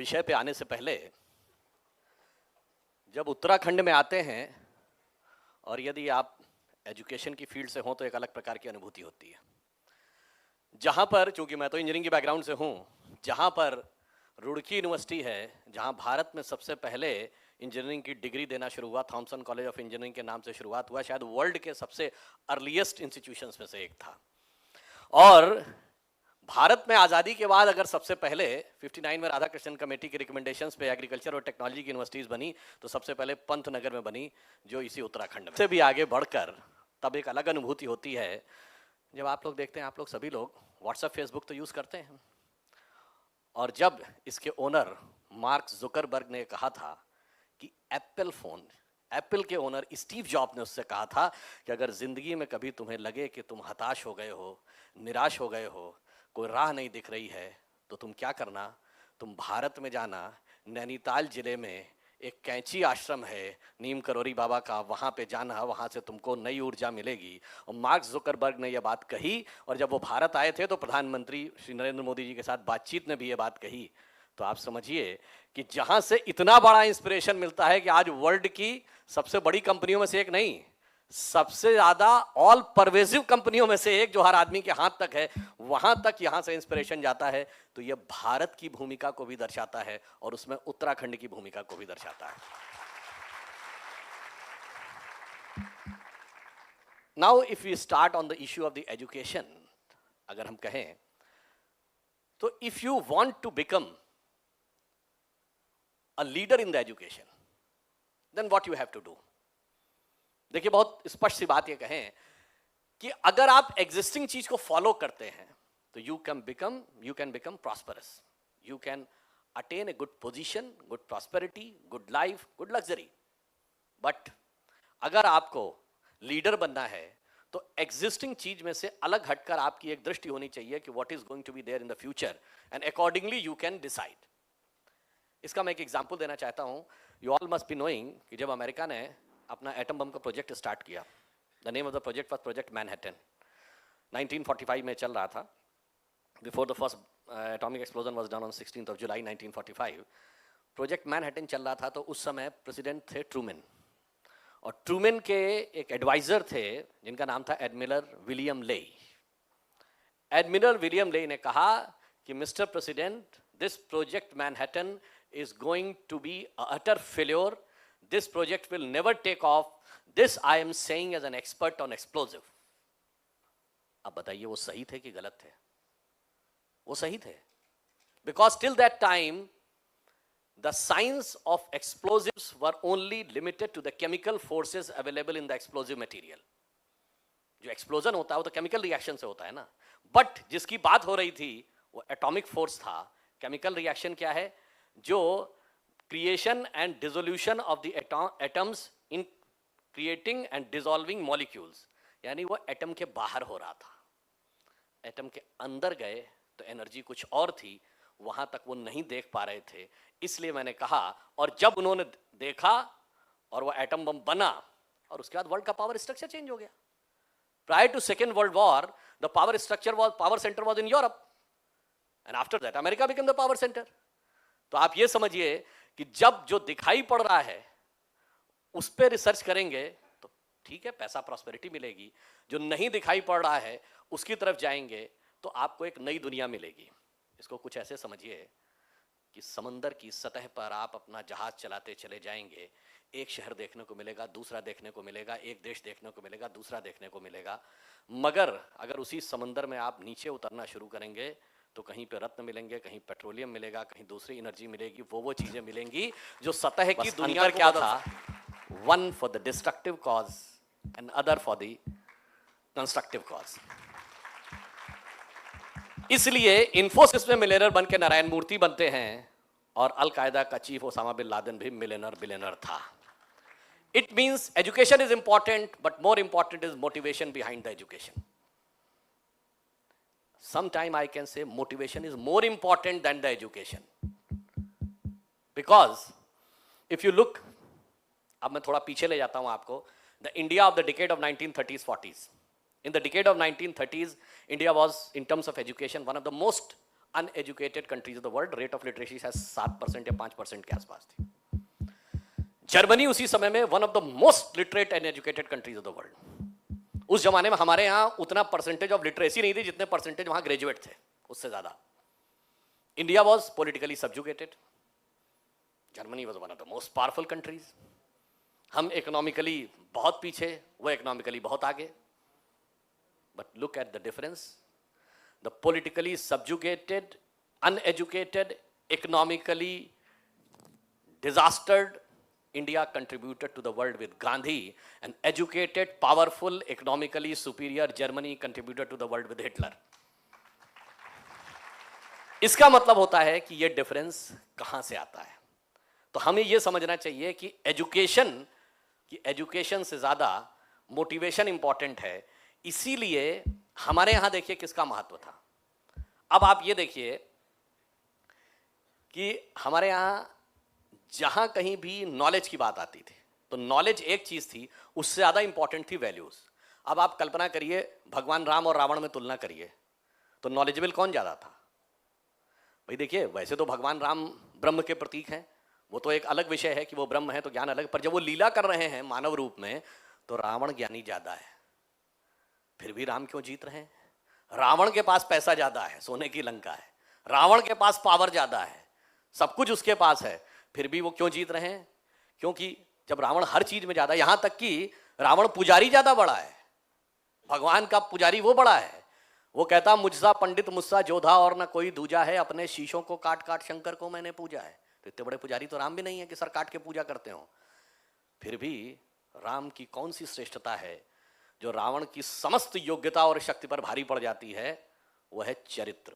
विषय पे आने से पहले जब उत्तराखंड में आते हैं और यदि आप एजुकेशन की फील्ड से हों तो एक अलग प्रकार की अनुभूति होती है। जहां पर, चूंकि मैं तो इंजीनियरिंग के बैकग्राउंड से हूं, जहां पर रुड़की यूनिवर्सिटी है, जहां भारत में सबसे पहले इंजीनियरिंग की डिग्री देना शुरू हुआ, थॉमसन कॉलेज ऑफ इंजीनियरिंग के नाम से शुरुआत हुआ, शायद वर्ल्ड के सबसे अर्लीस्ट इंस्टीट्यूशंस में से एक था। और भारत में आज़ादी के बाद अगर सबसे पहले 59 में राधाकृष्णन कमेटी के रिकमेंडेशंस पे एग्रीकल्चर और टेक्नोलॉजी की यूनिवर्सिटीज़ बनी, तो सबसे पहले पंतनगर में बनी, जो इसी उत्तराखंड में। से भी आगे बढ़कर तब एक अलग अनुभूति होती है जब आप लोग देखते हैं, आप लोग सभी लोग व्हाट्सएप फेसबुक तो यूज़ करते हैं, और जब इसके ओनर मार्क जुकरबर्ग ने कहा था कि एप्पल के ओनर स्टीव जॉब ने उससे कहा था कि अगर ज़िंदगी में कभी तुम्हें लगे कि तुम हताश हो गए हो, निराश हो गए हो, कोई राह नहीं दिख रही है, तो तुम क्या करना, तुम भारत में जाना, नैनीताल जिले में एक कैंची आश्रम है नीम करोरी बाबा का, वहाँ पे जाना, वहाँ से तुमको नई ऊर्जा मिलेगी। और मार्क जुकरबर्ग ने यह बात कही, और जब वो भारत आए थे तो प्रधानमंत्री श्री नरेंद्र मोदी जी के साथ बातचीत में भी ये बात कही। तो आप समझिए कि जहाँ से इतना बड़ा इंस्पिरेशन मिलता है कि आज वर्ल्ड की सबसे बड़ी कंपनियों में से एक नहीं, सबसे ज्यादा ऑल परवेजिव कंपनियों में से एक जो हर आदमी के हाथ तक है, वहां तक यहां से इंस्पिरेशन जाता है। तो यह भारत की भूमिका को भी दर्शाता है और उसमें उत्तराखंड की भूमिका को भी दर्शाता है। Now if we start on the issue of the education, अगर हम कहें तो if you want to become a leader in the education, then what you have to do. देखिए, बहुत स्पष्ट सी बात ये कहें कि अगर आप एग्जिस्टिंग चीज को फॉलो करते हैं तो you can become prosperous, you can attain a good position, good prosperity, good life, good luxury. But अगर आपको लीडर बनना है तो एग्जिस्टिंग चीज में से अलग हटकर आपकी एक दृष्टि होनी चाहिए कि what is going to be there in the future, and accordingly you can decide. इसका मैं एक एग्जाम्पल देना चाहता हूं। You all must be knowing कि जब अमेरिका ने अपना एटम बम का प्रोजेक्ट स्टार्ट किया, the name of the project was project Manhattan, 1945 में चल रहा था। Before the first atomic explosion was done on 16th of July 1945। प्रोजेक्ट मैनहट्टन चल रहा था, तो उस समय प्रेसिडेंट थे ट्रूमैन, और ट्रूमैन के एक एडवाइजर थे जिनका नाम था एडमिरल विलियम ले। एडमिरल विलियम ले ने कहा कि mister president, this project Manhattan is going to be a utter failure. This project will never take off. This I am saying as an expert on explosive. अब बताइए, वो सही थे कि गलत थे? वो सही थे, because till that time the science of explosives were only limited to the chemical forces available in the explosive material. जो एक्सप्लोजन होता है वो तो केमिकल रिएक्शन से होता है ना, बट जिसकी बात हो रही थी वो एटॉमिक फोर्स था। केमिकल रिएक्शन क्या है? जो creation and dissolution of the atoms in creating and dissolving molecules, यानी वो एटम के बाहर हो रहा था। एटम के अंदर गए तो एनर्जी कुछ और थी, वहां तक वो नहीं देख पा रहे थे। इसलिए मैंने कहा, और जब उन्होंने देखा और वो एटम बम बना, और उसके बाद वर्ल्ड का पावर स्ट्रक्चर चेंज हो गया। Prior to second world war the power centre was in Europe, and after that America became the power centre. तो आप ये समझिए कि जब जो दिखाई पड़ रहा है उस पर रिसर्च करेंगे तो ठीक है, पैसा प्रॉस्पेरिटी मिलेगी। जो नहीं दिखाई पड़ रहा है उसकी तरफ जाएंगे तो आपको एक नई दुनिया मिलेगी। इसको कुछ ऐसे समझिए कि समंदर की सतह पर आप अपना जहाज चलाते चले जाएंगे, एक शहर देखने को मिलेगा, दूसरा देखने को मिलेगा, एक देश देखने को मिलेगा, दूसरा देखने को मिलेगा, मगर अगर उसी समंदर में आप नीचे उतरना शुरू करेंगे तो कहीं पे रत्न मिलेंगे, कहीं पेट्रोलियम मिलेगा, कहीं दूसरी एनर्जी मिलेगी, वो चीजें मिलेंगी जो सतह की दुनिया क्या था, one for the destructive cause and other for the constructive cause. इसलिए इंफोसिस में मिलियनर बन के नारायण मूर्ति बनते हैं, और अलकायदा का चीफ ओसामा बिन लादेन भी बिलियनर था। It means education is important, but more important is motivation behind the education. Sometime I can say motivation is more important than the education, because if you look, अब मैं थोड़ा पीछे ले जाता हूं आपको, the India of the decade of 1930s 40s, in the decade of 1930s India was in terms of education one of the most uneducated countries of the world rate of literacy शायद 7% या 5% के आसपास थी। Germany उसी समय में one of the most literate and educated countries of the world. उस जमाने में हमारे यहां उतना परसेंटेज ऑफ लिटरेसी नहीं थी जितने परसेंटेज वहां ग्रेजुएट थे, उससे ज्यादा। India was politically subjugated, Germany was one of the most powerful countries. हम इकोनॉमिकली बहुत पीछे, वो इकोनॉमिकली बहुत आगे। But look at the difference, the politically subjugated, uneducated, economically disastered India contributed to the world with Gandhi, and educated, powerful, economically superior Germany contributed to the world with Hitler. इसका मतलब होता है कि ये difference कहां से आता है। तो हमें ये समझना चाहिए कि एजुकेशन से ज्यादा मोटिवेशन इंपॉर्टेंट है। इसीलिए हमारे यहां देखिए किसका महत्व था। अब आप ये देखिए कि हमारे यहां जहां कहीं भी नॉलेज की बात आती थी तो नॉलेज एक चीज थी, उससे ज्यादा इंपॉर्टेंट थी वैल्यूज। अब आप कल्पना करिए, भगवान राम और रावण में तुलना करिए तो नॉलेजेबल कौन ज्यादा था? भाई देखिए, वैसे तो भगवान राम ब्रह्म के प्रतीक हैं, वो तो एक अलग विषय है कि वो ब्रह्म है तो ज्ञान अलग, पर जब वो लीला कर रहे हैं मानव रूप में तो रावण ज्ञानी ज्यादा है। फिर भी राम क्यों जीत रहे हैं? रावण के पास पैसा ज्यादा है, सोने की लंका है, रावण के पास पावर ज्यादा है, सब कुछ उसके पास है, फिर भी वो क्यों जीत रहे हैं? क्योंकि जब रावण हर चीज में ज्यादा, यहां तक कि रावण पुजारी ज्यादा बड़ा है, भगवान का पुजारी वो बड़ा है। वो कहता मुझसा पंडित मुझसा जोधा और न कोई दूजा है, अपने शीशों को काट काट शंकर को मैंने पूजा है। तो इतने बड़े पुजारी तो राम भी नहीं है कि सर काट के पूजा करते हो। फिर भी राम की कौन सी श्रेष्ठता है जो रावण की समस्त योग्यता और शक्ति पर भारी पड़ जाती है? वह है चरित्र।